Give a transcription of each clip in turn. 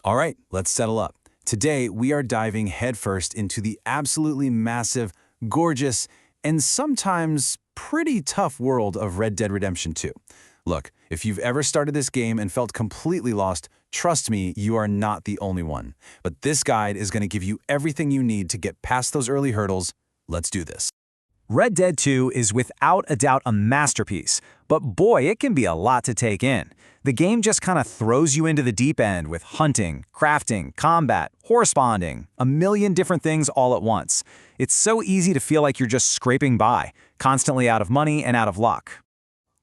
All right, let's settle up. Today, we are diving headfirst into the absolutely massive, gorgeous, and sometimes pretty tough world of Red Dead Redemption 2. Look, if you've ever started this game and felt completely lost, trust me, you are not the only one. But this guide is going to give you everything you need to get past those early hurdles. Let's do this. Red Dead 2 is without a doubt a masterpiece, but boy, it can be a lot to take in. The game just kind of throws you into the deep end with hunting, crafting, combat, horse bonding, a million different things all at once. It's so easy to feel like you're just scraping by, constantly out of money and out of luck.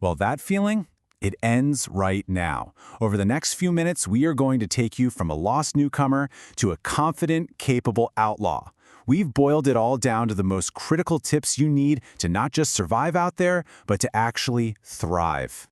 Well, that feeling, it ends right now. Over the next few minutes, we are going to take you from a lost newcomer to a confident, capable outlaw. We've boiled it all down to the most critical tips you need to not just survive out there, but to actually thrive.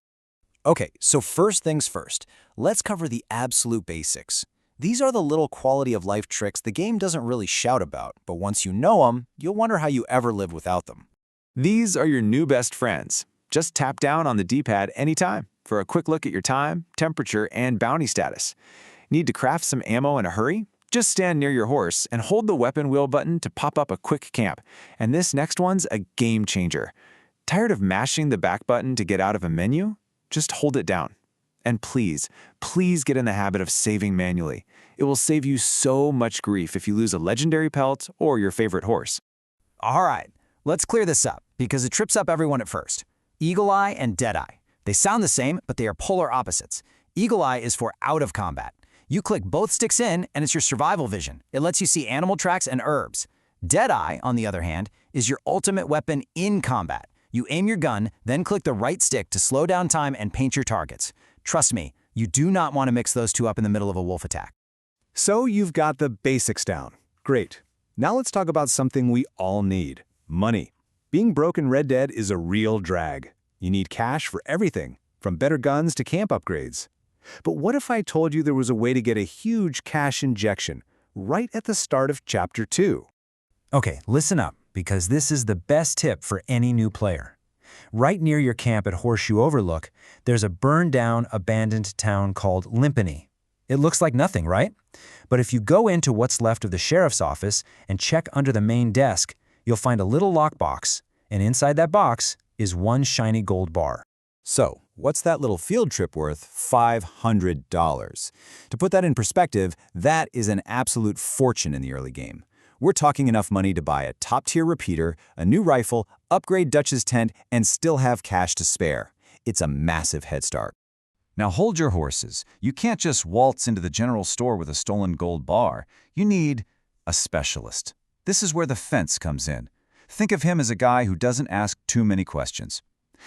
Okay, so first things first, let's cover the absolute basics. These are the little quality of life tricks the game doesn't really shout about, but once you know them, you'll wonder how you ever live without them. These are your new best friends. Just tap down on the D-pad anytime for a quick look at your time, temperature, and bounty status. Need to craft some ammo in a hurry? Just stand near your horse and hold the weapon wheel button to pop up a quick camp. And this next one's a game changer. Tired of mashing the back button to get out of a menu? Just hold it down. And please, please get in the habit of saving manually. It will save you so much grief if you lose a legendary pelt or your favorite horse. All right, let's clear this up because it trips up everyone at first. Eagle Eye and Deadeye. They sound the same, but they are polar opposites. Eagle Eye is for out of combat. You click both sticks in, and it's your survival vision. It lets you see animal tracks and herbs. Deadeye, on the other hand, is your ultimate weapon in combat. You aim your gun, then click the right stick to slow down time and paint your targets. Trust me, you do not want to mix those two up in the middle of a wolf attack. So you've got the basics down. Great. Now let's talk about something we all need: money. Being broke in Red Dead is a real drag. You need cash for everything, from better guns to camp upgrades. But what if I told you there was a way to get a huge cash injection right at the start of Chapter 2? Okay, listen up, because this is the best tip for any new player. Right near your camp at Horseshoe Overlook, there's a burned-down, abandoned town called Limpany. It looks like nothing, right? But if you go into what's left of the sheriff's office and check under the main desk, you'll find a little lockbox, and inside that box is one shiny gold bar. So, what's that little field trip worth? $500. To put that in perspective, that is an absolute fortune in the early game. We're talking enough money to buy a top-tier repeater, a new rifle, upgrade Dutch's tent, and still have cash to spare. It's a massive head start. Now hold your horses. You can't just waltz into the general store with a stolen gold bar. You need a specialist. This is where the fence comes in. Think of him as a guy who doesn't ask too many questions.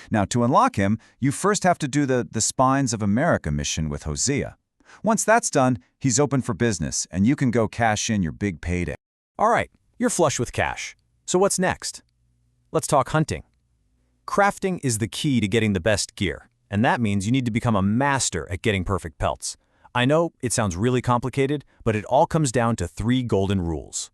Now, to unlock him, you first have to do the Spines of America mission with Hosea. Once that's done, he's open for business, and you can go cash in your big payday. All right, you're flush with cash. So what's next? Let's talk hunting. Crafting is the key to getting the best gear, and that means you need to become a master at getting perfect pelts. I know it sounds really complicated, but it all comes down to 3 golden rules.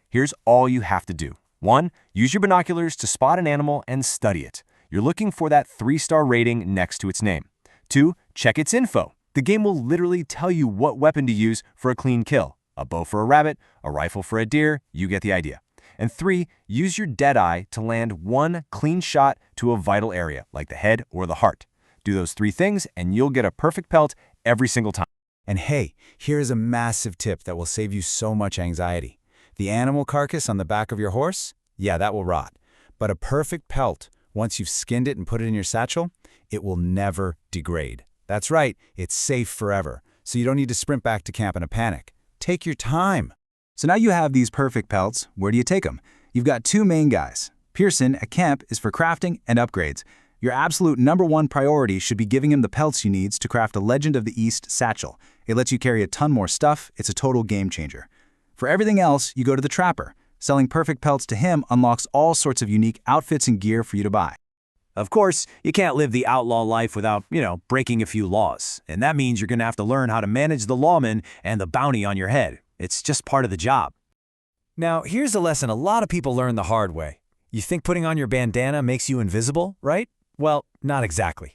Here's all you have to do. 1. Use your binoculars to spot an animal and study it. You're looking for that 3-star rating next to its name. 2. Check its info. The game will literally tell you what weapon to use for a clean kill. A bow for a rabbit, a rifle for a deer, you get the idea. And 3. Use your Deadeye to land one clean shot to a vital area, like the head or the heart. Do those 3 things and you'll get a perfect pelt every single time. And hey, here's a massive tip that will save you so much anxiety. The animal carcass on the back of your horse? Yeah, that will rot. But a perfect pelt, once you've skinned it and put it in your satchel, it will never degrade. That's right, it's safe forever, so you don't need to sprint back to camp in a panic. Take your time. So now you have these perfect pelts, where do you take them? You've got 2 main guys. Pearson at camp is for crafting and upgrades. Your absolute #1 priority should be giving him the pelts he needs to craft a Legend of the East satchel. It lets you carry a ton more stuff, it's a total game changer. For everything else, you go to the Trapper. Selling perfect pelts to him unlocks all sorts of unique outfits and gear for you to buy. Of course, you can't live the outlaw life without, breaking a few laws. And that means you're going to have to learn how to manage the lawman and the bounty on your head. It's just part of the job. Now, here's a lesson a lot of people learn the hard way. You think putting on your bandana makes you invisible, right? Well, not exactly.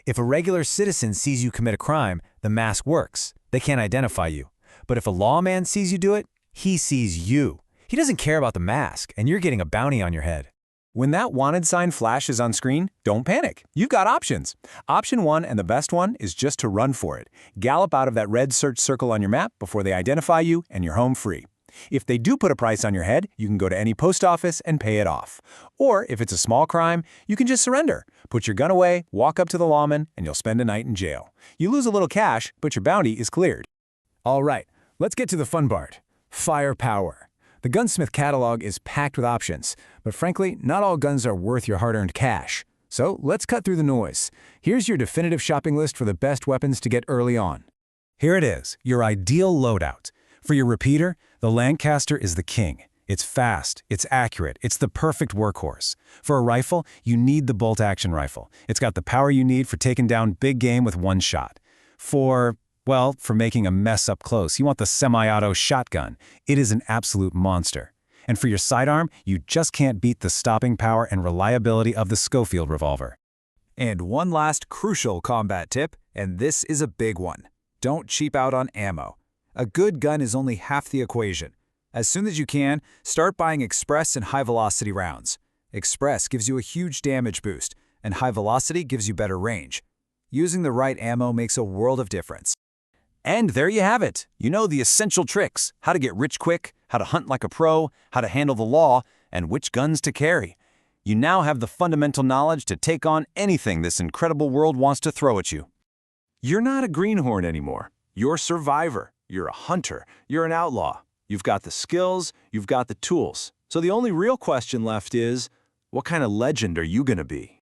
If a regular citizen sees you commit a crime, the mask works. They can't identify you. But if a lawman sees you do it, he sees you. He doesn't care about the mask, and you're getting a bounty on your head. When that wanted sign flashes on screen, don't panic. You've got options. Option 1, and the best one, is just to run for it. Gallop out of that red search circle on your map before they identify you and you're home free. If they do put a price on your head, you can go to any post office and pay it off. Or if it's a small crime, you can just surrender. Put your gun away, walk up to the lawman, and you'll spend a night in jail. You lose a little cash, but your bounty is cleared. All right, let's get to the fun part. Firepower. The Gunsmith catalog is packed with options, but frankly, not all guns are worth your hard-earned cash. So let's cut through the noise. Here's your definitive shopping list for the best weapons to get early on. Here it is, your ideal loadout. For your repeater, the Lancaster is the king. It's fast, it's accurate, it's the perfect workhorse. For a rifle, you need the bolt-action rifle. It's got the power you need for taking down big game with one shot. For making a mess up close, you want the semi-auto shotgun. It is an absolute monster. And for your sidearm, you just can't beat the stopping power and reliability of the Schofield revolver. And one last crucial combat tip, and this is a big one. Don't cheap out on ammo. A good gun is only half the equation. As soon as you can, start buying Express and high-velocity rounds. Express gives you a huge damage boost, and high velocity gives you better range. Using the right ammo makes a world of difference. And there you have it. You know the essential tricks, how to get rich quick, how to hunt like a pro, how to handle the law, and which guns to carry. You now have the fundamental knowledge to take on anything this incredible world wants to throw at you. You're not a greenhorn anymore. You're a survivor. You're a hunter. You're an outlaw. You've got the skills, you've got the tools. So the only real question left is, what kind of legend are you going to be?